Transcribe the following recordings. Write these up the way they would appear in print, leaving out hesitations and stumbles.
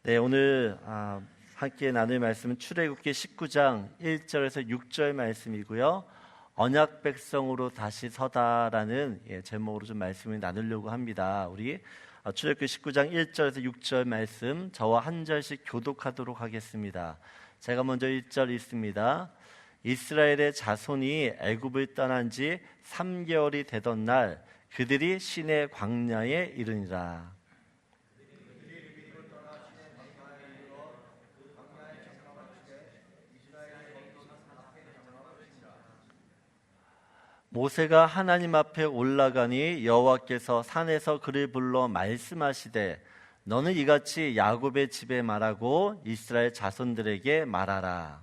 네, 오늘 함께 나눌 말씀은 출애굽기 19장 1절에서 6절 말씀이고요. 언약 백성으로 다시 서다라는 제목으로 좀 말씀을 나누려고 합니다. 우리 출애굽기 19장 1절에서 6절 말씀 저와 한 절씩 교독하도록 하겠습니다. 제가 먼저 1절 읽습니다. 이스라엘의 자손이 애굽을 떠난 지 3개월이 되던 날 그들이 시내 광야에 이르니라. 모세가 하나님 앞에 올라가니 여호와께서 산에서 그를 불러 말씀하시되 너는 이같이 야곱의 집에 말하고 이스라엘 자손들에게 말하라.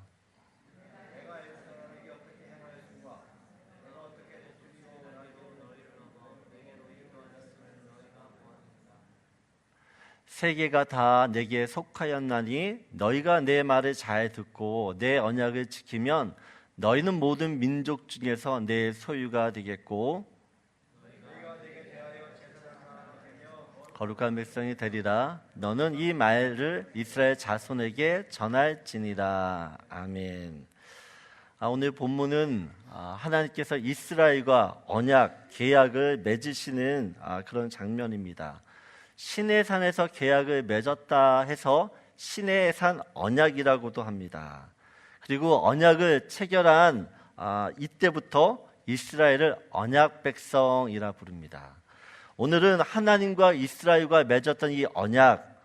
세계가 다 내게 속하였나니 너희가 내 말을 잘 듣고 내 언약을 지키면 너희는 모든 민족 중에서 내 소유가 되겠고 거룩한 백성이 되리라. 너는 이 말을 이스라엘 자손에게 전할지니라. 아멘. 오늘 본문은 하나님께서 이스라엘과 언약, 계약을 맺으시는 그런 장면입니다. 시내산에서 계약을 맺었다 해서 시내산 언약이라고도 합니다. 그리고 언약을 체결한 이때부터 이스라엘을 언약 백성이라 부릅니다. 오늘은 하나님과 이스라엘과 맺었던 이 언약,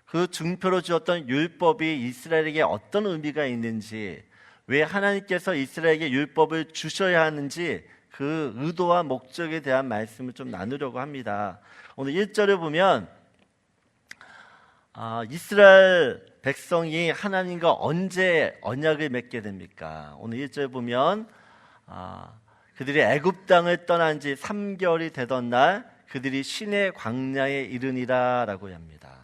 그 증표로 주었던 율법이 이스라엘에게 어떤 의미가 있는지, 왜 하나님께서 이스라엘에게 율법을 주셔야 하는지 그 의도와 목적에 대한 말씀을 좀 나누려고 합니다. 오늘 1절을 보면 이스라엘 백성이 하나님과 언제 언약을 맺게 됩니까? 오늘 1절 보면 그들이 애굽 땅을 떠난 지 3개월이 되던 날 그들이 시내 광야에 이르니라 라고 합니다.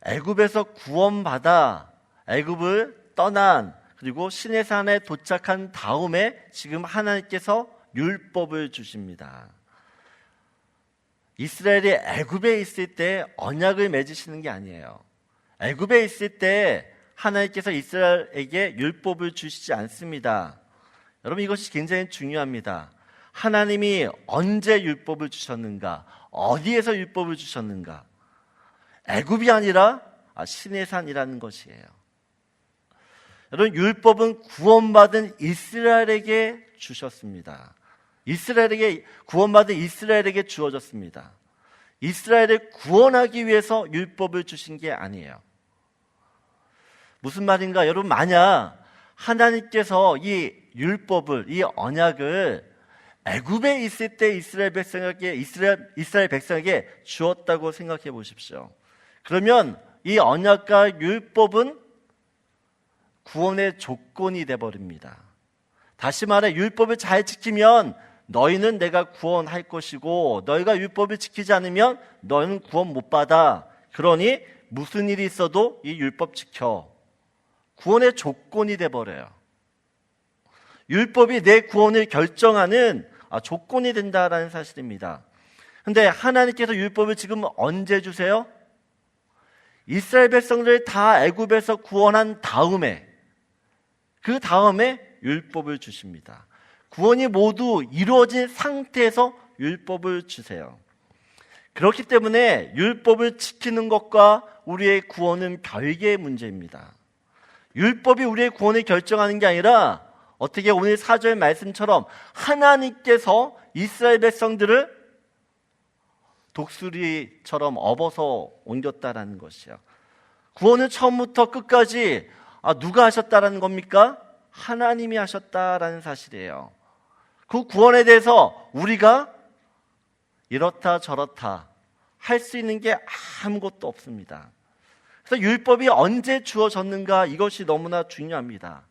애굽에서 구원받아 애굽을 떠난 그리고 시내산에 도착한 다음에 지금 하나님께서 율법을 주십니다. 이스라엘이 애굽에 있을 때 언약을 맺으시는 게 아니에요. 애굽에 있을 때 하나님께서 이스라엘에게 율법을 주시지 않습니다. 여러분, 이것이 굉장히 중요합니다. 하나님이 언제 율법을 주셨는가? 어디에서 율법을 주셨는가? 애굽이 아니라 시내산이라는 것이에요. 여러분, 율법은 구원받은 이스라엘에게 주셨습니다. 이스라엘에게 구원받은 이스라엘에게 주어졌습니다. 이스라엘을 구원하기 위해서 율법을 주신 게 아니에요. 무슨 말인가? 여러분, 만약 하나님께서 이 율법을, 이 언약을 애굽에 있을 때 이스라엘 백성에게 주었다고 생각해 보십시오. 그러면 이 언약과 율법은 구원의 조건이 되어버립니다. 다시 말해 율법을 잘 지키면 너희는 내가 구원할 것이고 너희가 율법을 지키지 않으면 너희는 구원 못 받아. 그러니 무슨 일이 있어도 이 율법 지켜. 구원의 조건이 돼버려요. 율법이 내 구원을 결정하는 조건이 된다라는 사실입니다. 그런데 하나님께서 율법을 지금 언제 주세요? 이스라엘 백성들을 다 애굽에서 구원한 다음에, 그 다음에 율법을 주십니다. 구원이 모두 이루어진 상태에서 율법을 주세요. 그렇기 때문에 율법을 지키는 것과 우리의 구원은 별개의 문제입니다. 율법이 우리의 구원을 결정하는 게 아니라 어떻게 오늘 4절 말씀처럼 하나님께서 이스라엘 백성들을 독수리처럼 업어서 옮겼다라는 것이요. 구원은 처음부터 끝까지 누가 하셨다라는 겁니까? 하나님이 하셨다라는 사실이에요. 그 구원에 대해서 우리가 이렇다 저렇다 할 수 있는 게 아무것도 없습니다. 그래서 율법이 언제 주어졌는가, 이것이 너무나 중요합니다.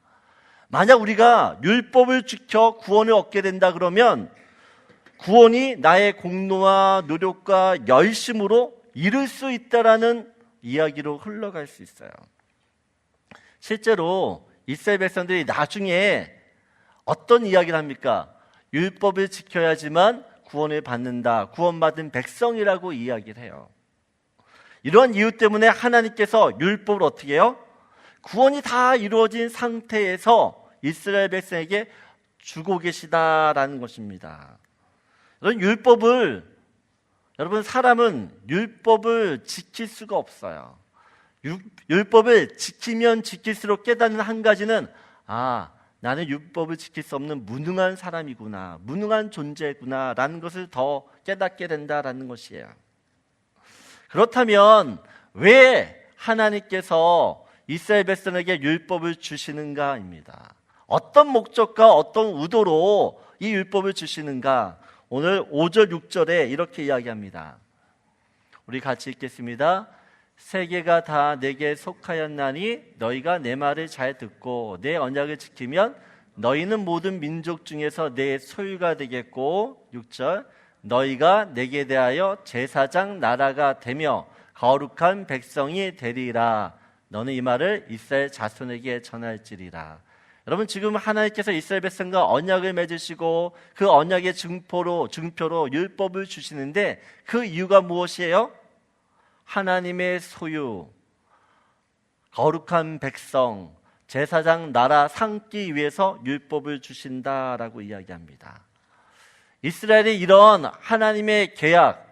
만약 우리가 율법을 지켜 구원을 얻게 된다 그러면 구원이 나의 공로와 노력과 열심으로 이룰 수 있다라는 이야기로 흘러갈 수 있어요. 실제로 이스라엘 백성들이 나중에 어떤 이야기를 합니까? 율법을 지켜야지만 구원을 받는다, 구원받은 백성이라고 이야기를 해요. 이런 이유 때문에 하나님께서 율법을 어떻게 해요? 구원이 다 이루어진 상태에서 이스라엘 백성에게 주고 계시다라는 것입니다. 여러분 사람은 율법을 지킬 수가 없어요. 율법을 지키면 지킬수록 깨닫는 한 가지는 나는 율법을 지킬 수 없는 무능한 사람이구나, 무능한 존재구나 라는 것을 더 깨닫게 된다라는 것이에요. 그렇다면 왜 하나님께서 이스라엘 백성에게 율법을 주시는가입니다. 어떤 목적과 어떤 의도로 이 율법을 주시는가? 오늘 5절 6절에 이렇게 이야기합니다. 우리 같이 읽겠습니다. 세계가 다 내게 속하였나니 너희가 내 말을 잘 듣고 내 언약을 지키면 너희는 모든 민족 중에서 내 소유가 되겠고, 6절, 너희가 내게 대하여 제사장 나라가 되며 거룩한 백성이 되리라. 너는 이 말을 이스라엘 자손에게 전할지리라. 여러분, 지금 하나님께서 이스라엘 백성과 언약을 맺으시고 그 언약의 증표로 율법을 주시는데 그 이유가 무엇이에요? 하나님의 소유, 거룩한 백성, 제사장 나라 삼기 위해서 율법을 주신다라고 이야기합니다. 이스라엘이 이런 하나님의 계약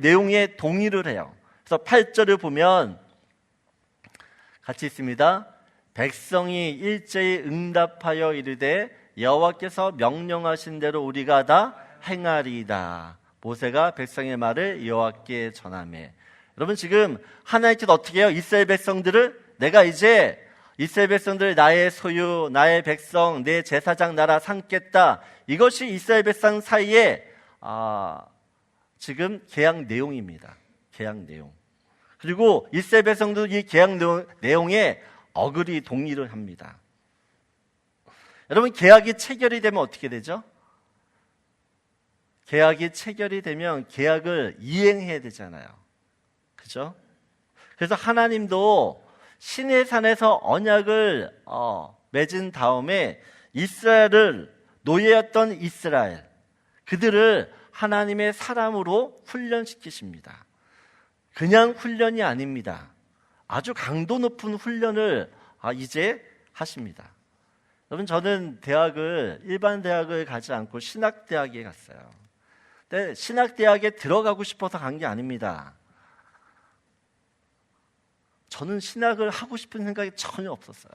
내용에 동의를 해요. 그래서 8절을 보면 같이 있습니다. 백성이 일제히 응답하여 이르되 여호와께서 명령하신 대로 우리가 다 행하리이다. 모세가 백성의 말을 여호와께 전하매. 여러분, 지금 하나님께서 어떻게 해요? 이스라엘 백성들을 내가 이제 이스라엘 백성들 나의 소유, 나의 백성, 내 제사장 나라 삼겠다. 이것이 이스라엘 백성 사이에 지금 계약 내용입니다. 계약 내용. 그리고 이스라엘 백성도 이 계약 내용에 어그리 동의를 합니다. 여러분, 계약이 체결이 되면 어떻게 되죠? 계약이 체결이 되면 계약을 이행해야 되잖아요. 그죠? 그래서 하나님도 시내산에서 언약을 맺은 다음에 이스라엘을, 노예였던 이스라엘, 그들을 하나님의 사람으로 훈련시키십니다. 그냥 훈련이 아닙니다. 아주 강도 높은 훈련을 이제 하십니다. 여러분, 저는 일반 대학을 가지 않고 신학대학에 갔어요. 근데 신학대학에 들어가고 싶어서 간 게 아닙니다. 저는 신학을 하고 싶은 생각이 전혀 없었어요.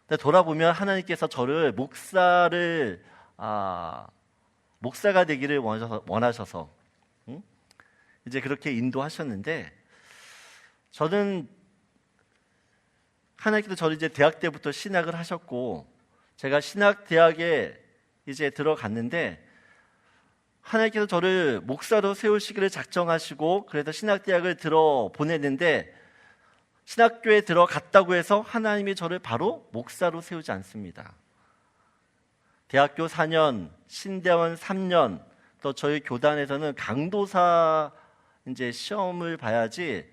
근데 돌아보면 하나님께서 저를 목사가 되기를 원하셔서 이제 그렇게 인도하셨는데, 저는 하나님께서 저를 이제 대학 때부터 신학을 하셨고, 제가 신학대학에 이제 들어갔는데 하나님께서 저를 목사로 세우시기를 작정하시고, 그래서 신학대학을 보냈는데, 신학교에 들어갔다고 해서 하나님이 저를 바로 목사로 세우지 않습니다. 대학교 4년, 신대원 3년, 또 저희 교단에서는 강도사 이제 시험을 봐야지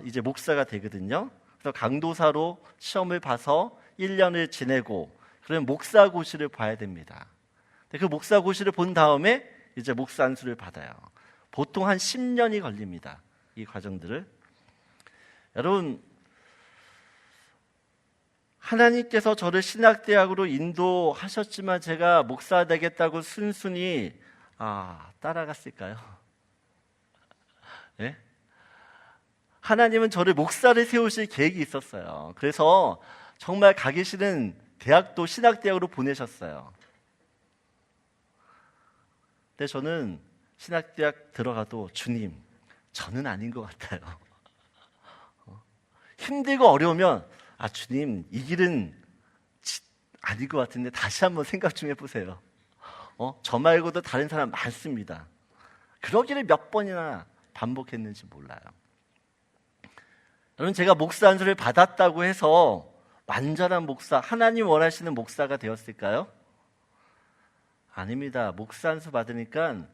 이제 목사가 되거든요. 그래서 강도사로 시험을 봐서 1년을 지내고, 그러면 목사고시를 봐야 됩니다. 그 목사고시를 본 다음에 이제 목사 안수를 받아요. 보통 한 10년이 걸립니다. 이 과정들을. 여러분, 하나님께서 저를 신학대학으로 인도하셨지만 제가 목사 되겠다고 순순히 따라갔을까요? 네? 하나님은 저를 목사를 세우실 계획이 있었어요. 그래서 정말 가기 싫은 대학도 신학대학으로 보내셨어요. 근데 저는 신학대학 들어가도 주님, 저는 아닌 것 같아요. 힘들고 어려우면 주님, 이 길은 아닌 것 같은데 다시 한번 생각 좀 해보세요. 저 말고도 다른 사람 많습니다. 그러기를 몇 번이나 반복했는지 몰라요. 여러분, 제가 목사 안수를 받았다고 해서 완전한 목사, 하나님 원하시는 목사가 되었을까요? 아닙니다. 목사 안수 받으니까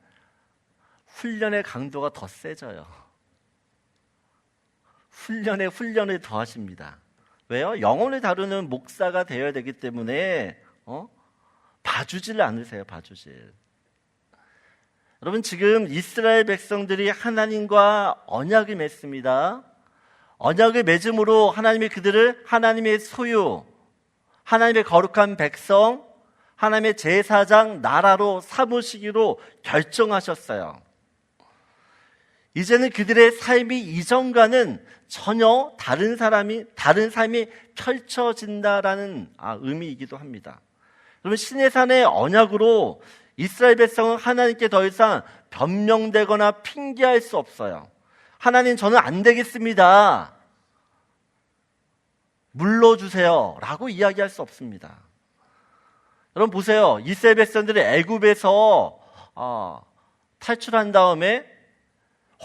훈련의 강도가 더 세져요. 훈련을 더 하십니다. 왜요? 영혼을 다루는 목사가 되어야 되기 때문에 봐주질 않으세요. 봐주질. 여러분, 지금 이스라엘 백성들이 하나님과 언약을 맺습니다. 언약을 맺음으로 하나님이 그들을 하나님의 소유, 하나님의 거룩한 백성, 하나님의 제사장 나라로 삼으시기로 결정하셨어요. 이제는 그들의 삶이 이전과는 전혀 다른 삶이 펼쳐진다라는 의미이기도 합니다. 그러면 신의 산의 언약으로 이스라엘 백성은 하나님께 더 이상 변명되거나 핑계할 수 없어요. 하나님, 저는 안 되겠습니다, 물러주세요 라고 이야기할 수 없습니다. 여러분 보세요. 이스라엘 백성들이 애굽에서 탈출한 다음에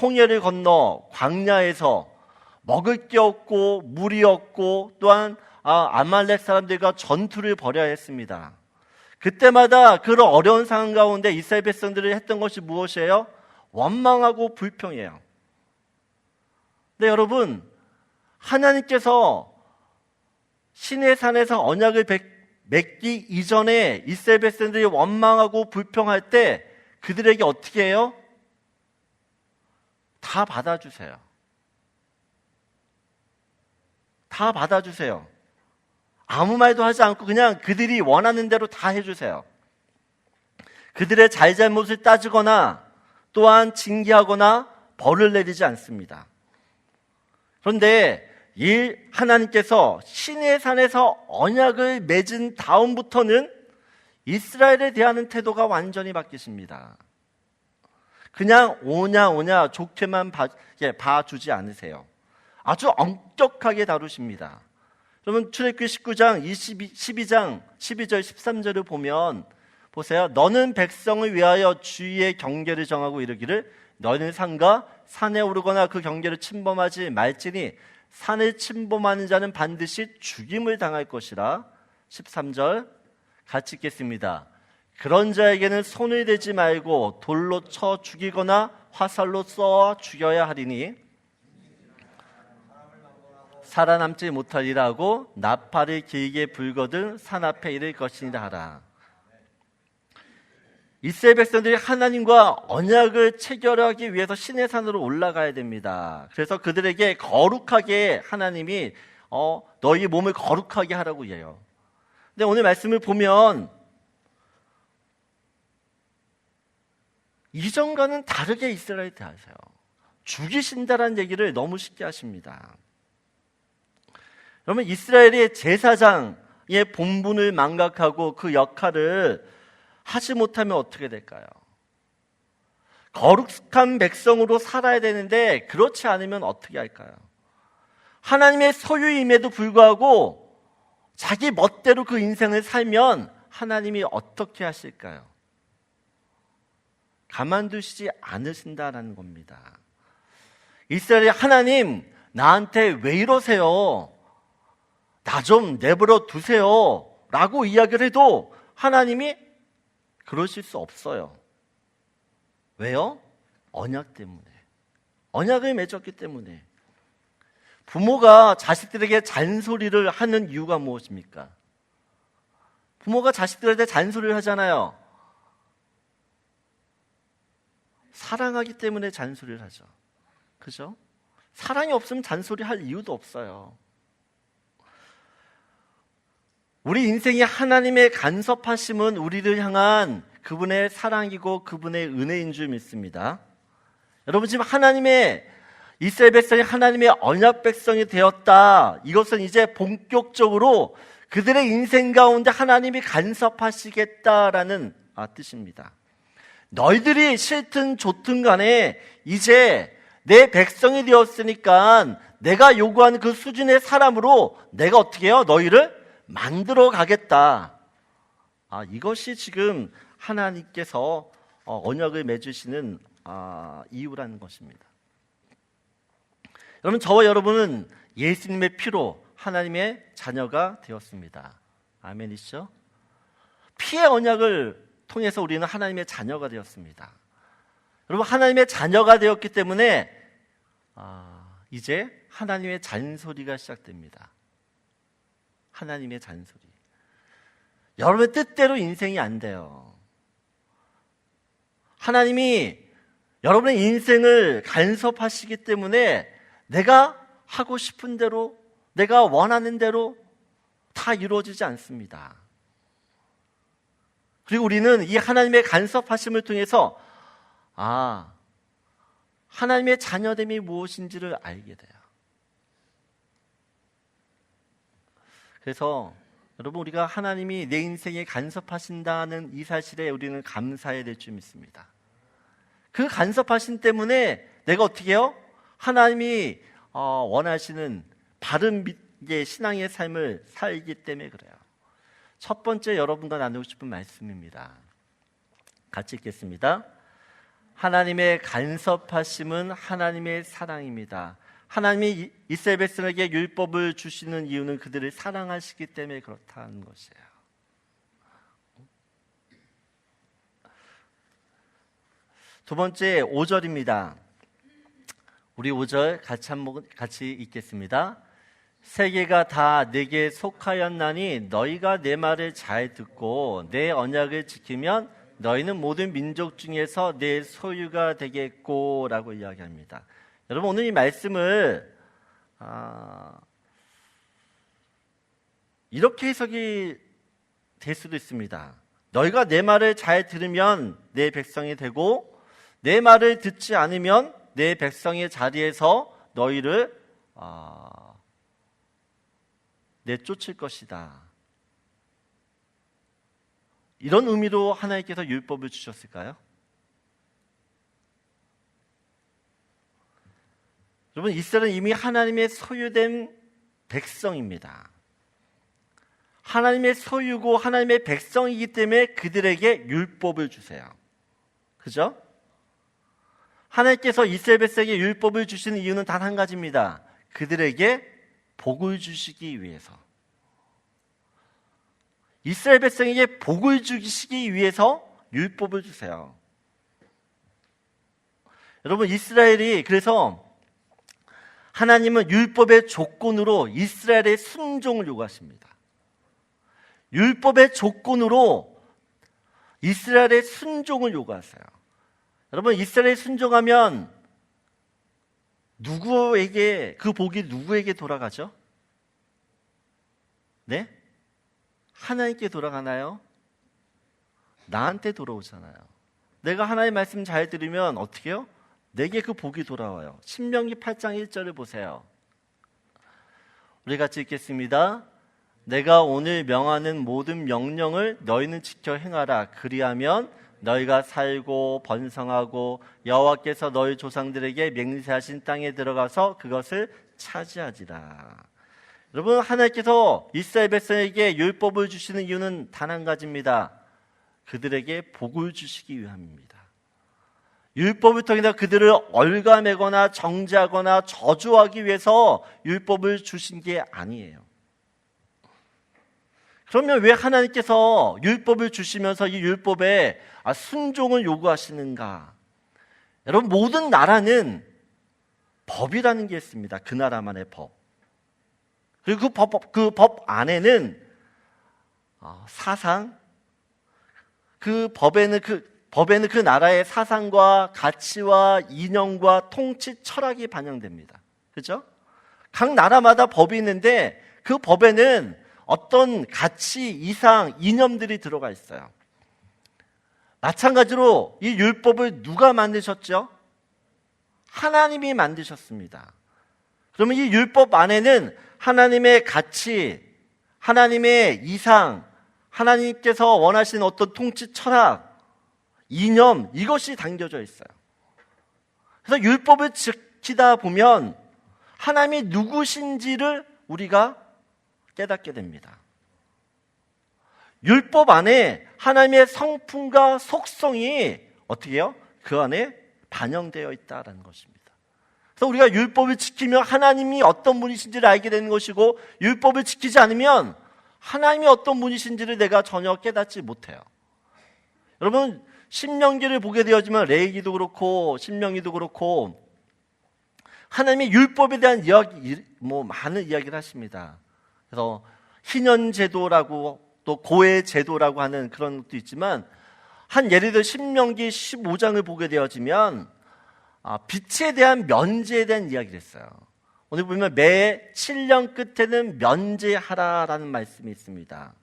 홍해를 건너 광야에서 먹을 게 없고 물이 없고 또한 아말렉 사람들과 전투를 벌여야 했습니다. 그때마다 그런 어려운 상황 가운데 이스라엘 백성들이 했던 것이 무엇이에요? 원망하고 불평해요. 근데 여러분, 하나님께서 신의 산에서 언약을 맺기 이전에 이스라엘 백성들이 원망하고 불평할 때 그들에게 어떻게 해요? 다 받아주세요. 다 받아주세요. 아무 말도 하지 않고 그냥 그들이 원하는 대로 다 해주세요. 그들의 잘잘못을 따지거나 또한 징계하거나 벌을 내리지 않습니다. 그런데 하나님께서 신의 산에서 언약을 맺은 다음부터는 이스라엘에 대한 태도가 완전히 바뀌십니다. 그냥 오냐 좋게만 봐주지 않으세요. 아주 엄격하게 다루십니다. 그러면 출애굽기 19장 12장 12절 13절을 보면 보세요. 너는 백성을 위하여 주의 경계를 정하고 이르기를 너는 산에 오르거나 그 경계를 침범하지 말지니 산을 침범하는 자는 반드시 죽임을 당할 것이라. 13절 같이 읽겠습니다. 그런 자에게는 손을 대지 말고 돌로 쳐 죽이거나 화살로 쏘아 죽여야 하리니 살아남지 못하리라 하고 나팔을 길게 불거든 산 앞에 이를 것이니라 하라. 이스라엘 백성들이 하나님과 언약을 체결하기 위해서 신의 산으로 올라가야 됩니다. 그래서 그들에게 거룩하게 하나님이 너희 몸을 거룩하게 하라고 해요. 근데 오늘 말씀을 보면 이전과는 다르게 이스라엘에 대하세요. 죽이신다라는 얘기를 너무 쉽게 하십니다. 그러면 이스라엘의 제사장의 본분을 망각하고 그 역할을 하지 못하면 어떻게 될까요? 거룩한 백성으로 살아야 되는데 그렇지 않으면 어떻게 할까요? 하나님의 소유임에도 불구하고 자기 멋대로 그 인생을 살면 하나님이 어떻게 하실까요? 가만두시지 않으신다라는 겁니다. 이스라엘이 하나님, 나한테 왜 이러세요? 나 좀 내버려 두세요 라고 이야기를 해도 하나님이 그러실 수 없어요. 왜요? 언약 때문에. 언약을 맺었기 때문에. 부모가 자식들에게 잔소리를 하는 이유가 무엇입니까? 부모가 자식들한테 잔소리를 하잖아요. 사랑하기 때문에 잔소리를 하죠. 그죠? 사랑이 없으면 잔소리 할 이유도 없어요. 우리 인생이 하나님의 간섭하심은 우리를 향한 그분의 사랑이고 그분의 은혜인 줄 믿습니다. 여러분, 지금 이스라엘 백성이 하나님의 언약 백성이 되었다. 이것은 이제 본격적으로 그들의 인생 가운데 하나님이 간섭하시겠다라는 뜻입니다. 너희들이 싫든 좋든 간에 이제 내 백성이 되었으니까 내가 요구하는 그 수준의 사람으로 내가 어떻게 해요? 너희를 만들어 가겠다. 이것이 지금 하나님께서 언약을 맺으시는 이유라는 것입니다. 여러분, 저와 여러분은 예수님의 피로 하나님의 자녀가 되었습니다. 아멘이시죠? 피의 언약을 통해서 우리는 하나님의 자녀가 되었습니다. 여러분, 하나님의 자녀가 되었기 때문에 이제 하나님의 잔소리가 시작됩니다. 하나님의 잔소리. 여러분의 뜻대로 인생이 안 돼요. 하나님이 여러분의 인생을 간섭하시기 때문에 내가 하고 싶은 대로, 내가 원하는 대로 다 이루어지지 않습니다. 그리고 우리는 이 하나님의 간섭하심을 통해서 하나님의 자녀됨이 무엇인지를 알게 돼요. 그래서 여러분, 우리가 하나님이 내 인생에 간섭하신다는 이 사실에 우리는 감사해야 될 줄 믿습니다. 그 간섭하심 때문에 내가 어떻게 해요? 하나님이 원하시는 바른 신앙의 삶을 살기 때문에 그래요. 첫 번째 여러분과 나누고 싶은 말씀입니다. 같이 읽겠습니다. 하나님의 간섭하심은 하나님의 사랑입니다. 하나님이 이스라엘 백성에게 율법을 주시는 이유는 그들을 사랑하시기 때문에 그렇다는 것이에요. 두 번째 5절입니다. 우리 5절 같이 읽겠습니다. 세계가 다 내게 속하였나니 너희가 내 말을 잘 듣고 내 언약을 지키면 너희는 모든 민족 중에서 내 소유가 되겠고 라고 이야기합니다. 여러분, 오늘 이 말씀을 이렇게 해석이 될 수도 있습니다. 너희가 내 말을 잘 들으면 내 백성이 되고 내 말을 듣지 않으면 내 백성의 자리에서 너희를 내쫓을 것이다. 이런 의미로 하나님께서 율법을 주셨을까요? 여러분, 이스라엘은 이미 하나님의 소유된 백성입니다. 하나님의 소유고 하나님의 백성이기 때문에 그들에게 율법을 주세요. 그죠? 하나님께서 이스라엘 백성에게 율법을 주시는 이유는 단 한 가지입니다. 그들에게 복을 주시기 위해서. 이스라엘 백성에게 복을 주시기 위해서 율법을 주세요. 여러분, 이스라엘이 그래서 하나님은 율법의 조건으로 이스라엘의 순종을 요구하십니다. 율법의 조건으로 이스라엘의 순종을 요구하세요. 여러분, 이스라엘에 순종하면 누구에게, 그 복이 누구에게 돌아가죠? 네? 하나님께 돌아가나요? 나한테 돌아오잖아요. 내가 하나님의 말씀 잘 들으면 어떻게 해요? 내게 그 복이 돌아와요. 신명기 8장 1절을 보세요. 우리 같이 읽겠습니다. 내가 오늘 명하는 모든 명령을 너희는 지켜 행하라. 그리하면 너희가 살고 번성하고 여호와께서 너희 조상들에게 맹세하신 땅에 들어가서 그것을 차지하지라. 여러분, 하나님께서 이스라엘 백성에게 율법을 주시는 이유는 단 한 가지입니다. 그들에게 복을 주시기 위함입니다. 율법을 통해서 그들을 얼가매거나 정죄하거나 저주하기 위해서 율법을 주신 게 아니에요. 그러면 왜 하나님께서 율법을 주시면서 이 율법에 순종을 요구하시는가? 여러분, 모든 나라는 법이라는 게 있습니다. 그 나라만의 법. 그리고 그 법 안에는 사상, 그 법에는 그 나라의 사상과 가치와 이념과 통치 철학이 반영됩니다. 그렇죠? 각 나라마다 법이 있는데 그 법에는 어떤 가치, 이상, 이념들이 들어가 있어요. 마찬가지로 이 율법을 누가 만드셨죠? 하나님이 만드셨습니다. 그러면 이 율법 안에는 하나님의 가치, 하나님의 이상, 하나님께서 원하시는 어떤 통치 철학, 이념, 이것이 담겨져 있어요. 그래서 율법을 지키다 보면 하나님이 누구신지를 우리가 깨닫게 됩니다. 율법 안에 하나님의 성품과 속성이 어떻게 해요? 그 안에 반영되어 있다는 것입니다. 그래서 우리가 율법을 지키면 하나님이 어떤 분이신지를 알게 되는 것이고, 율법을 지키지 않으면 하나님이 어떤 분이신지를 내가 전혀 깨닫지 못해요. 여러분, 신명기를 보게 되었지만 레위기도 그렇고 신명기도 그렇고 하나님의 율법에 대한 이야기, 많은 이야기를 하십니다. 그래서 희년 제도라고 또 고해 제도라고 하는 그런 것도 있지만 한 예를 들어 신명기 15장을 보게 되어지면 빛에 대한 면제에 대한 이야기를 했어요. 오늘 보면 매 7년 끝에는 면제하라라는 말씀이 있습니다.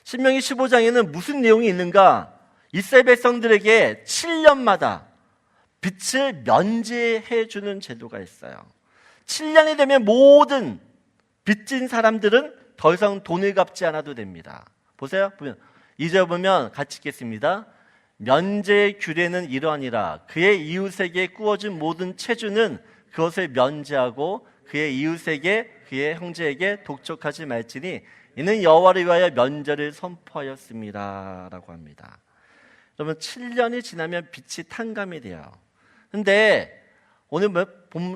신명기 15장에는 무슨 내용이 있는가? 이스라엘 백성들에게 7년마다 빛을 면제해 주는 제도가 있어요. 7년이 되면 모든 빚진 사람들은 더 이상 돈을 갚지 않아도 됩니다. 보세요. 보면 2절 보면 같이 읽겠습니다. 면제의 규례는 이러하니라. 그의 이웃에게 꾸어진 모든 체주는 그것을 면제하고 그의 이웃에게 그의 형제에게 독촉하지 말지니 이는 여호와를 위하여 면제를 선포하였습니다 라고 합니다. 여러분 7년이 지나면 빛이 탕감이 돼요. 근데 오늘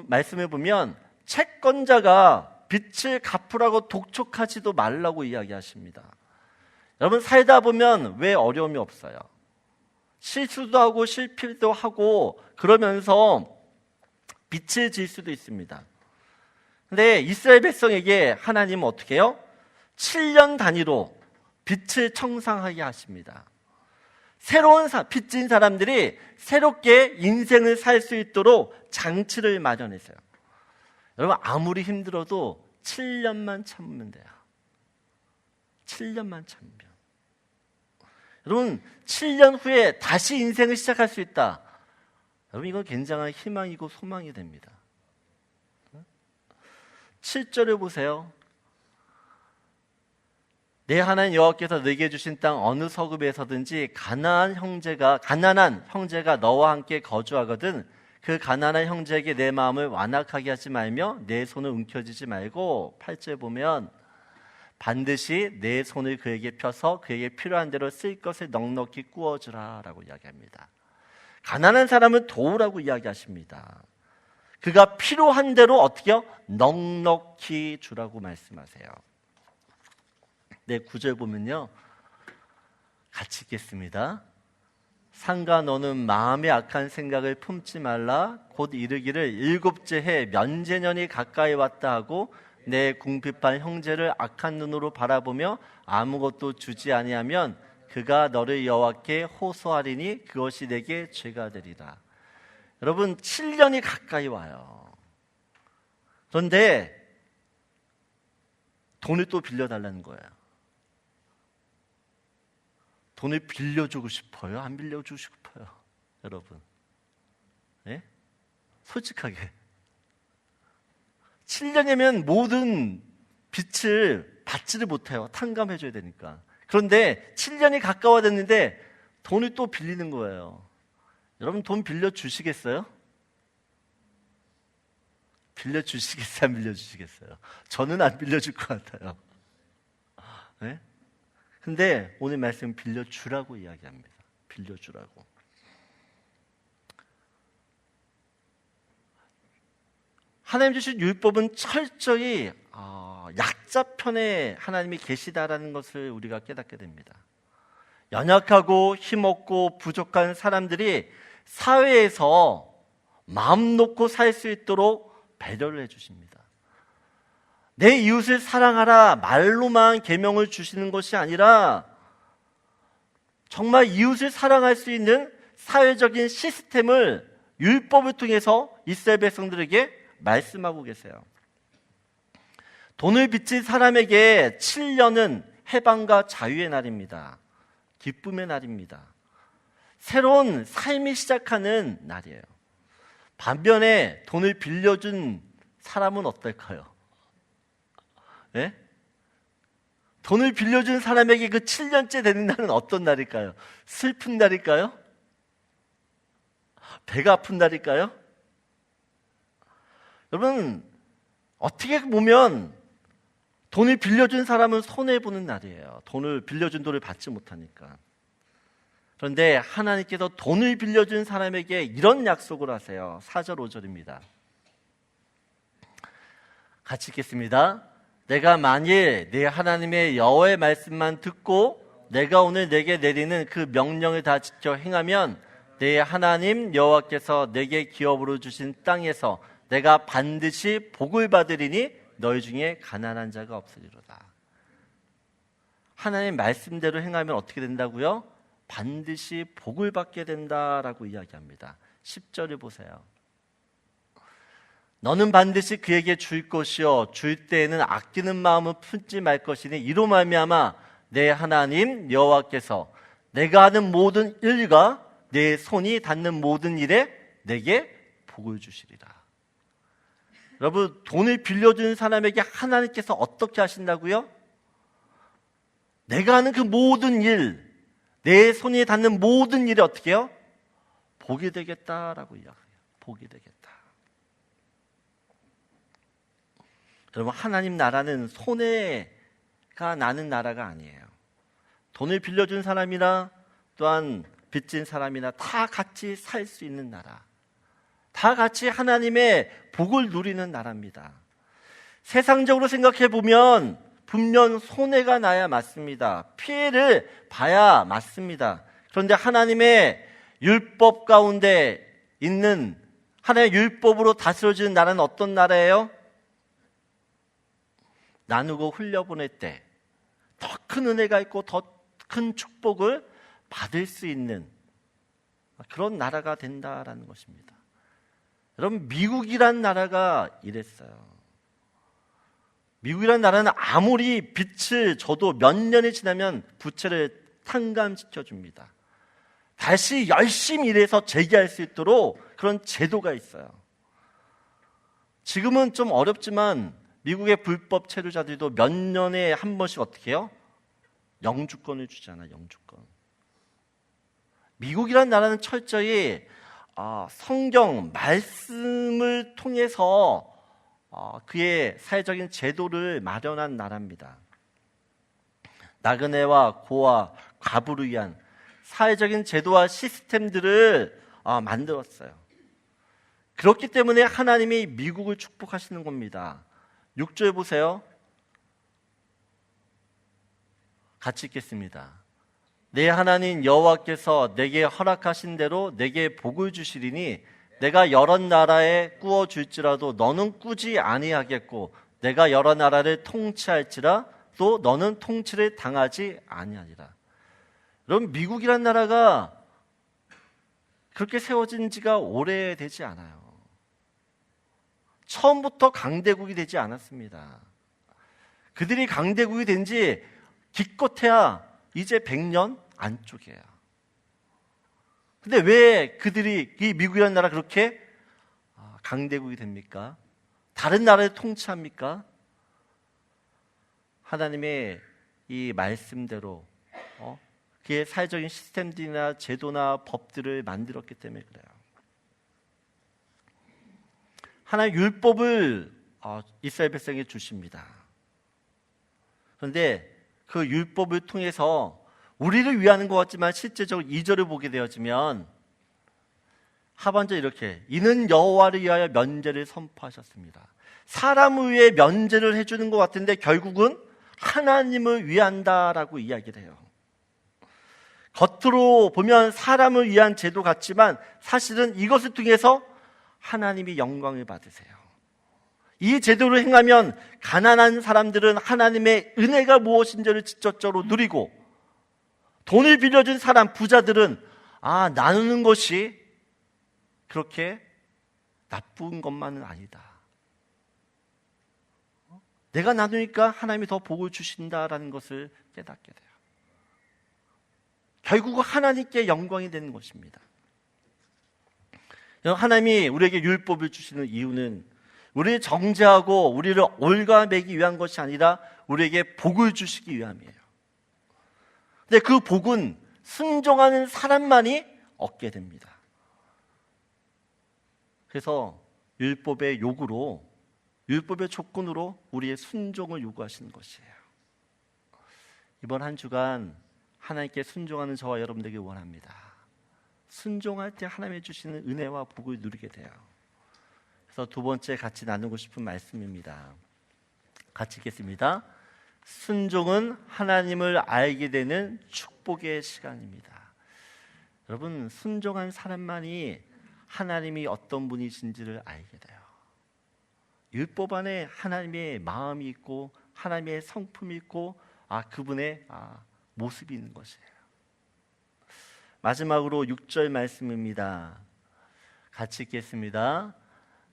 말씀해 보면 채권자가 빚을 갚으라고 독촉하지도 말라고 이야기하십니다. 여러분 살다 보면 왜 어려움이 없어요? 실수도 하고 실패도 하고 그러면서 빚을 질 수도 있습니다. 근데 이스라엘 백성에게 하나님은 어떻게 해요? 7년 단위로 빚을 청산하게 하십니다. 새로운 빚진 사람들이 새롭게 인생을 살 수 있도록 장치를 마련했어요. 여러분 아무리 힘들어도 7년만 참으면 돼요. 7년만 참으면. 여러분 7년 후에 다시 인생을 시작할 수 있다. 여러분 이건 굉장한 희망이고 소망이 됩니다. 7절을 보세요. 내 하나님 여호와께서 너에게 주신 땅 어느 서급에서든지 가난한 형제가 너와 함께 거주하거든 그 가난한 형제에게 내 마음을 완악하게 하지 말며 내 손을 움켜쥐지 말고 8절 보면 반드시 내 손을 그에게 펴서 그에게 필요한 대로 쓸 것을 넉넉히 꾸어주라 라고 이야기합니다. 가난한 사람은 도우라고 이야기하십니다. 그가 필요한 대로 어떻게요? 넉넉히 주라고 말씀하세요. 네, 9절 보면요 같이 읽겠습니다. 상가 너는 마음에 악한 생각을 품지 말라. 곧 이르기를 일곱째 해 면제년이 가까이 왔다 하고 내 궁핍한 형제를 악한 눈으로 바라보며 아무것도 주지 아니하면 그가 너를 여호와께 호소하리니 그것이 내게 죄가 되리라. 여러분 7년이 가까이 와요. 그런데 돈을 또 빌려달라는 거예요. 돈을 빌려주고 싶어요? 안 빌려주고 싶어요? 여러분 네? 솔직하게 7년이면 모든 빚을 받지를 못해요. 탕감해줘야 되니까. 그런데 7년이 가까워졌는데 돈을 또 빌리는 거예요. 여러분 돈 빌려주시겠어요? 빌려주시겠어요? 안 빌려주시겠어요? 저는 안 빌려줄 것 같아요. 네? 근데 오늘 말씀은 빌려주라고 이야기합니다. 빌려주라고. 하나님 주신 율법은 철저히 약자 편에 하나님이 계시다라는 것을 우리가 깨닫게 됩니다. 연약하고 힘없고 부족한 사람들이 사회에서 마음 놓고 살 수 있도록 배려를 해주십니다. 내 이웃을 사랑하라 말로만 계명을 주시는 것이 아니라 정말 이웃을 사랑할 수 있는 사회적인 시스템을 율법을 통해서 이스라엘 백성들에게 말씀하고 계세요. 돈을 빚진 사람에게 7년은 해방과 자유의 날입니다. 기쁨의 날입니다. 새로운 삶이 시작하는 날이에요. 반면에 돈을 빌려준 사람은 어떨까요? 네? 돈을 빌려준 사람에게 그 7년째 되는 날은 어떤 날일까요? 슬픈 날일까요? 배가 아픈 날일까요? 여러분 어떻게 보면 돈을 빌려준 사람은 손해보는 날이에요. 빌려준 돈을 받지 못하니까. 그런데 하나님께서 돈을 빌려준 사람에게 이런 약속을 하세요. 4절 5절입니다. 같이 읽겠습니다. 내가 만일 내 하나님의 여호와의 말씀만 듣고 내가 오늘 내게 내리는 그 명령을 다 지켜 행하면 내 하나님 여호와께서 내게 기업으로 주신 땅에서 내가 반드시 복을 받으리니 너희 중에 가난한 자가 없으리로다. 하나님 말씀대로 행하면 어떻게 된다고요? 반드시 복을 받게 된다라고 이야기합니다. 10절을 보세요. 너는 반드시 그에게 줄 것이요 줄 때에는 아끼는 마음을 품지 말 것이니 이로 말미암아 내 하나님 여호와께서 내가 하는 모든 일과 내 손이 닿는 모든 일에 내게 복을 주시리라. 여러분, 돈을 빌려준 사람에게 하나님께서 어떻게 하신다고요? 내가 하는 그 모든 일, 내 손이 닿는 모든 일에 어떻게 해요? 복이 되겠다라고 이야기해요. 복이 되겠다. 여러분, 하나님 나라는 손해가 나는 나라가 아니에요. 돈을 빌려준 사람이나 또한 빚진 사람이나 다 같이 살 수 있는 나라, 다 같이 하나님의 복을 누리는 나라입니다. 세상적으로 생각해 보면 분명 손해가 나야 맞습니다. 피해를 봐야 맞습니다. 그런데 하나님의 율법 가운데 있는 하나님의 율법으로 다스려지는 나라는 어떤 나라예요? 나누고 흘려보낼 때 더 큰 은혜가 있고 더 큰 축복을 받을 수 있는 그런 나라가 된다라는 것입니다. 여러분, 미국이란 나라가 이랬어요. 미국이란 나라는 아무리 빚을 져도 몇 년이 지나면 부채를 탕감시켜 줍니다. 다시 열심히 일해서 재기할 수 있도록 그런 제도가 있어요. 지금은 좀 어렵지만 미국의 불법 체류자들도 몇 년에 한 번씩 어떻게 해요? 영주권을 주잖아요. 영주권. 미국이란 나라는 철저히 성경 말씀을 통해서 그의 사회적인 제도를 마련한 나라입니다. 나그네와 고아, 과부를 위한 사회적인 제도와 시스템들을 만들었어요. 그렇기 때문에 하나님이 미국을 축복하시는 겁니다. 6절 보세요. 같이 읽겠습니다. 내 하나님 여호와께서 내게 허락하신 대로 내게 복을 주시리니 내가 여러 나라에 꾸어 줄지라도 너는 꾸지 아니하겠고 내가 여러 나라를 통치할지라 또 너는 통치를 당하지 아니하리라. 여러분, 미국이란 나라가 그렇게 세워진 지가 오래되지 않아요. 처음부터 강대국이 되지 않았습니다. 그들이 강대국이 된 지 기껏해야 이제 100년 안쪽이에요. 근데 왜 그들이 이 미국이라는 나라 그렇게 강대국이 됩니까? 다른 나라를 통치합니까? 하나님의 이 말씀대로 그의 사회적인 시스템들이나 제도나 법들을 만들었기 때문에 그래요. 하나님 율법을 이스라엘 백성에게 주십니다. 그런데 그 율법을 통해서 우리를 위하는 것 같지만 실제적으로 2절을 보게 되어지면 하반절 이렇게 이는 여호와를 위하여 면제를 선포하셨습니다. 사람을 위해 면제를 해주는 것 같은데 결국은 하나님을 위한다라고 이야기를 해요. 겉으로 보면 사람을 위한 제도 같지만 사실은 이것을 통해서 하나님이 영광을 받으세요. 이 제도를 행하면 가난한 사람들은 하나님의 은혜가 무엇인지를 직접적으로 누리고 돈을 빌려준 사람, 부자들은 나누는 것이 그렇게 나쁜 것만은 아니다. 내가 나누니까 하나님이 더 복을 주신다라는 것을 깨닫게 돼요. 결국은 하나님께 영광이 되는 것입니다. 하나님이 우리에게 율법을 주시는 이유는 우리를 정죄하고 우리를 올가매기 위한 것이 아니라 우리에게 복을 주시기 위함이에요. 근데 그 복은 순종하는 사람만이 얻게 됩니다. 그래서 율법의 요구로, 율법의 조건으로 우리의 순종을 요구하시는 것이에요. 이번 한 주간 하나님께 순종하는 저와 여러분 되길 원합니다. 순종할 때 하나님이 주시는 은혜와 복을 누리게 돼요. 그래서 두 번째 같이 나누고 싶은 말씀입니다. 같이 읽겠습니다. 순종은 하나님을 알게 되는 축복의 시간입니다. 여러분, 순종한 사람만이 하나님이 어떤 분이신지를 알게 돼요. 율법 안에 하나님의 마음이 있고 하나님의 성품이 있고 그분의 모습이 있는 것이에요. 마지막으로 6절 말씀입니다. 같이 읽겠습니다.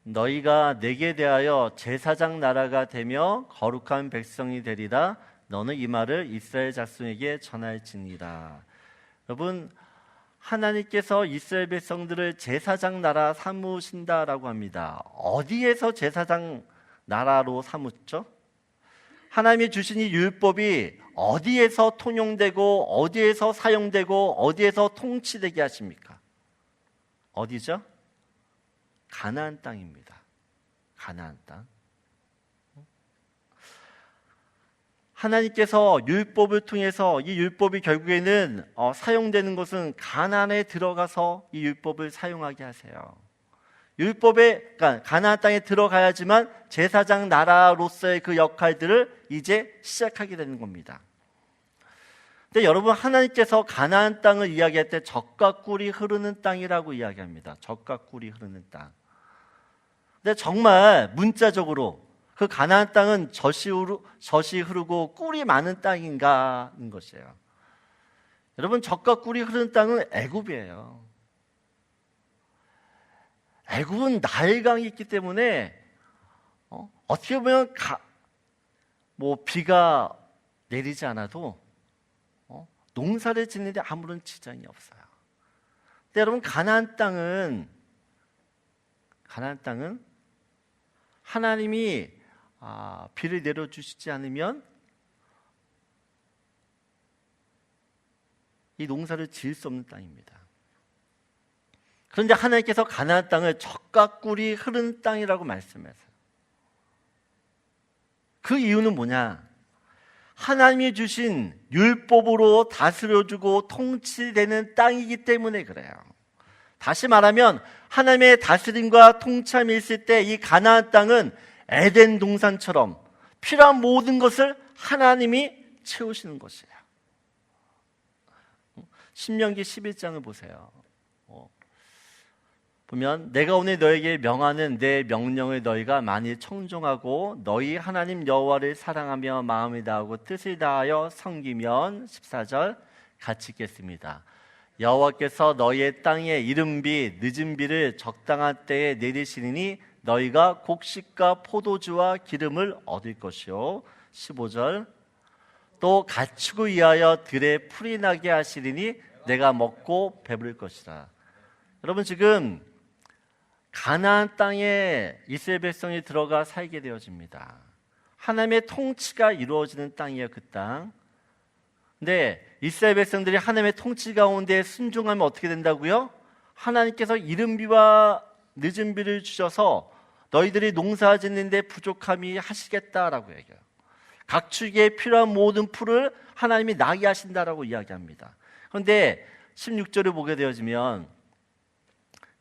너희가 내게 대하여 제사장 나라가 되며 거룩한 백성이 되리라. 너는 이 말을 이스라엘 자손에게 전할지니라. 여러분, 하나님께서 이스라엘 백성들을 제사장 나라 삼으신다라고 합니다. 어디에서 제사장 나라로 삼았죠? 하나님이 주신 이 율법이 어디에서 통용되고 어디에서 사용되고 어디에서 통치되게 하십니까? 어디죠? 가나안 땅입니다. 가나안 땅. 하나님께서 율법을 통해서 이 율법이 결국에는 사용되는 것은 가나안에 들어가서 이 율법을 사용하게 하세요. 그러니까 가나안 땅에 들어가야지만 제사장 나라로서의 그 역할들을 이제 시작하게 되는 겁니다. 근데 여러분, 하나님께서 가나안 땅을 이야기할 때 젖과 꿀이 흐르는 땅이라고 이야기합니다. 젖과 꿀이 흐르는 땅. 근데 정말 문자적으로 그 가나안 땅은 젖이 흐르고 꿀이 많은 땅인가 하는 것이에요. 여러분, 젖과 꿀이 흐르는 땅은 애굽이에요. 애굽은 나일강이 있기 때문에 어떻게 보면 비가 내리지 않아도 농사를 짓는데 아무런 지장이 없어요. 근데 여러분, 가나안 땅은 하나님이 비를 내려주시지 않으면 이 농사를 지을 수 없는 땅입니다. 그런데 하나님께서 가나안 땅을 젖과 꿀이 흐르는 땅이라고 말씀하세요. 그 이유는 뭐냐? 하나님이 주신 율법으로 다스려주고 통치되는 땅이기 때문에 그래요. 다시 말하면 하나님의 다스림과 통치함이 있을 때 이 가나안 땅은 에덴 동산처럼 필요한 모든 것을 하나님이 채우시는 것이에요. 신명기 11장을 보세요. 보면 내가 오늘 너에게 명하는 내 명령을 너희가 많이 청종하고 너희 하나님 여호와를 사랑하며 마음을 다하고 뜻을 다하여 섬기면 14절 같이 읽겠습니다. 여호와께서 너희의 땅에 이른 비 늦은 비를 적당한 때에 내리시리니 너희가 곡식과 포도주와 기름을 얻을 것이요. 15절 또 가축을 위하여 들에 풀이 나게 하시리니 내가 먹고 배부를 것이라. 여러분, 지금 가나안 땅에 이스라엘 백성이 들어가 살게 되어집니다. 하나님의 통치가 이루어지는 땅이에요, 그 땅. 근데 이스라엘 백성들이 하나님의 통치 가운데 순종하면 어떻게 된다고요? 하나님께서 이른 비와 늦은 비를 주셔서 너희들이 농사 짓는데 부족함이 하시겠다라고 얘기해요. 각축에 필요한 모든 풀을 하나님이 나게 하신다라고 이야기합니다. 그런데 16절을 보게 되어지면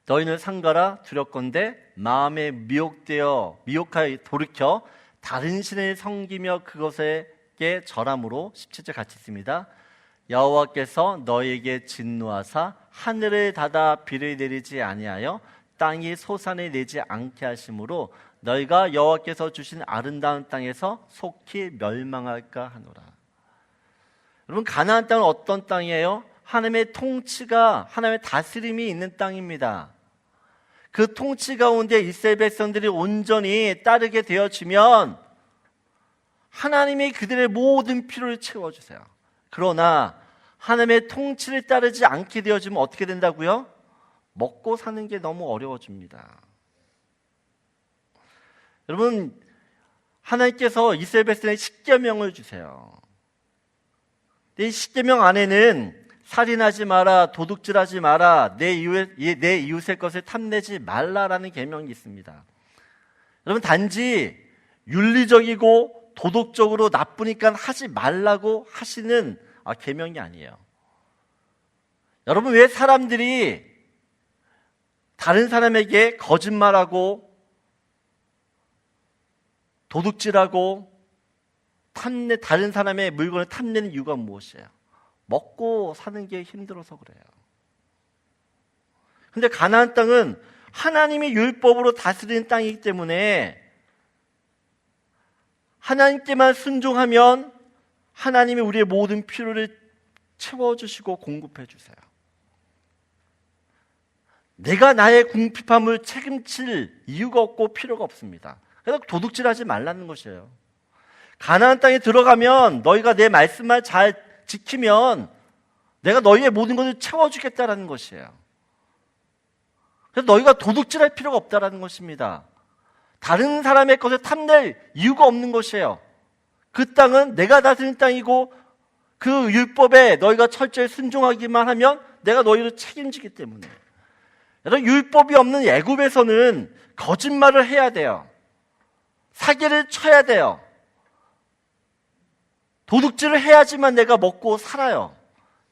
너희는 상가라 두렵건대 마음에 미혹하여 돌이켜 다른 신을 섬기며 그것에게 절함으로 17절 같이 있습니다. 여호와께서 너희에게 진노하사 하늘을 닫아 비를 내리지 아니하여 땅이 소산을 내지 않게 하심으로 너희가 여호와께서 주신 아름다운 땅에서 속히 멸망할까 하노라. 여러분, 가나안 땅은 어떤 땅이에요? 하나님의 통치가, 하나님의 다스림이 있는 땅입니다. 그 통치 가운데 이스라엘 백성들이 온전히 따르게 되어지면 하나님이 그들의 모든 필요를 채워주세요. 그러나 하나님의 통치를 따르지 않게 되어지면 어떻게 된다고요? 먹고 사는 게 너무 어려워집니다. 여러분, 하나님께서 이스라엘 백성에게 십계명을 주세요. 이 십계명 안에는 살인하지 마라, 도둑질하지 마라, 내 이웃의 것을 탐내지 말라라는 계명이 있습니다. 여러분, 단지 윤리적이고 도덕적으로 나쁘니까 하지 말라고 하시는 계명이 아니에요. 여러분, 왜 사람들이 다른 사람에게 거짓말하고 도둑질하고 다른 사람의 물건을 탐내는 이유가 무엇이에요? 먹고 사는 게 힘들어서 그래요. 근데 가나안 땅은 하나님이 율법으로 다스리는 땅이기 때문에 하나님께만 순종하면 하나님이 우리의 모든 필요를 채워주시고 공급해 주세요. 내가 나의 궁핍함을 책임질 이유가 없고 필요가 없습니다. 그래서 도둑질하지 말라는 것이에요. 가나안 땅에 들어가면 너희가 내 말씀만 잘 지키면 내가 너희의 모든 것을 채워주겠다라는 것이에요. 그래서 너희가 도둑질할 필요가 없다라는 것입니다. 다른 사람의 것을 탐낼 이유가 없는 것이에요. 그 땅은 내가 다스린 땅이고 그 율법에 너희가 철저히 순종하기만 하면 내가 너희를 책임지기 때문에. 여러분, 율법이 없는 애굽에서는 거짓말을 해야 돼요. 사기를 쳐야 돼요. 도둑질을 해야지만 내가 먹고 살아요.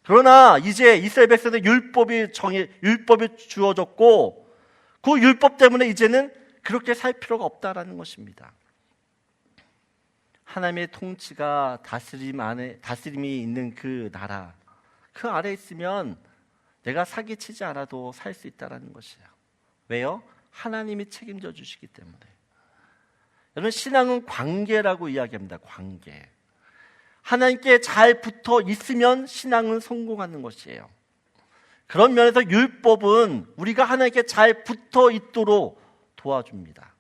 그러나 이제 이스라엘 백성의 율법이 주어졌고 그 율법 때문에 이제는 그렇게 살 필요가 없다라는 것입니다. 하나님의 통치가 다스림이 있는 그 나라, 그 아래에 있으면 내가 사기치지 않아도 살 수 있다는 것이에요. 왜요? 하나님이 책임져 주시기 때문에. 여러분, 신앙은 관계라고 이야기합니다. 관계. 하나님께 잘 붙어 있으면 신앙은 성공하는 것이에요. 그런 면에서 율법은 우리가 하나님께 잘 붙어 있도록 도와줍니다.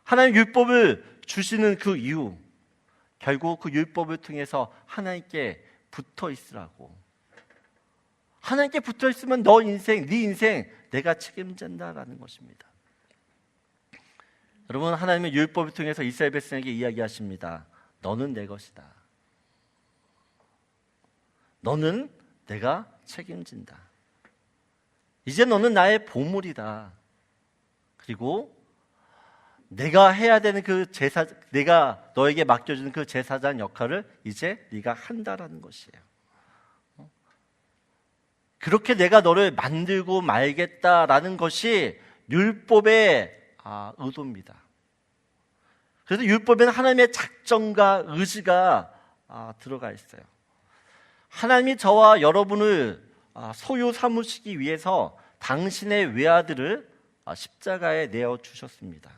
하나님 율법을 주시는 그 이유, 결국 그 율법을 통해서 하나님께 붙어 있으라고. 하나님께 붙어 있으면 네 인생 내가 책임진다라는 것입니다. 여러분, 하나님의 율법을 통해서 이스라엘 백성에게 이야기하십니다. 너는 내 것이다. 너는 내가 책임진다. 이제 너는 나의 보물이다. 그리고 내가 해야 되는 내가 너에게 맡겨주는 그 제사장 역할을 이제 네가 한다라는 것이에요. 그렇게 내가 너를 만들고 말겠다라는 것이 율법의 의도입니다. 그래서 율법에는 하나님의 작정과 의지가 들어가 있어요. 하나님이 저와 여러분을 소유 삼으시기 위해서 당신의 외아들을 십자가에 내어 주셨습니다.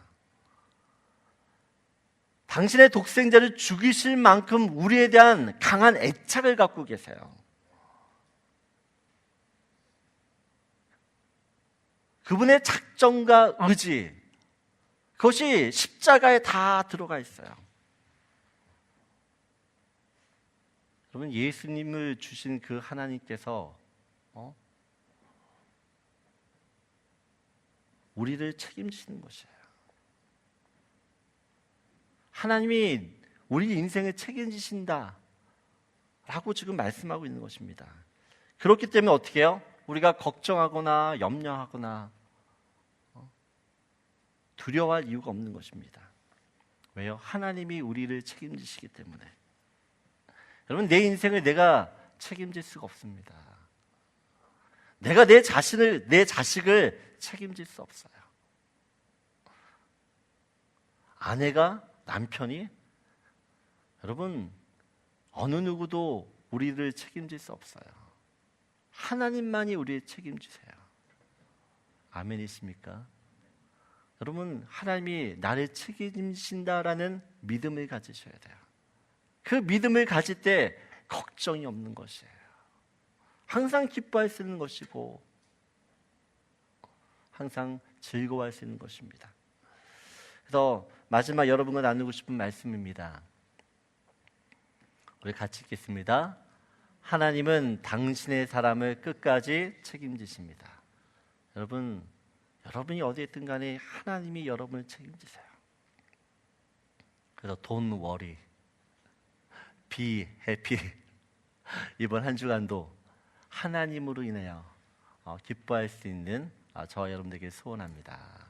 당신의 독생자를 죽이실 만큼 우리에 대한 강한 애착을 갖고 계세요. 그분의 작정과 의지, 그것이 십자가에 다 들어가 있어요. 여러분, 예수님을 주신 그 하나님께서 우리를 책임지시는 것이에요. 하나님이 우리 인생을 책임지신다 라고 지금 말씀하고 있는 것입니다. 그렇기 때문에 어떻게 해요? 우리가 걱정하거나 염려하거나 두려워할 이유가 없는 것입니다. 왜요? 하나님이 우리를 책임지시기 때문에. 여러분, 내 인생을 내가 책임질 수가 없습니다. 내가 내 자식을 책임질 수 없어요. 아내가, 남편이, 여러분, 어느 누구도 우리를 책임질 수 없어요. 하나님만이 우리를 책임지세요. 아멘이십니까? 여러분, 하나님이 나를 책임지신다라는 믿음을 가지셔야 돼요. 그 믿음을 가질 때 걱정이 없는 것이에요. 항상 기뻐할 수 있는 것이고 항상 즐거워할 수 있는 것입니다. 그래서 마지막 여러분과 나누고 싶은 말씀입니다. 우리 같이 읽겠습니다. 하나님은 당신의 사람을 끝까지 책임지십니다. 여러분이 어디에 있든 간에 하나님이 여러분을 책임지세요. 그래서 don't worry, be happy. 이번 한 주간도 하나님으로 인하여 기뻐할 수 있는 저와 여러분들에게 소원합니다.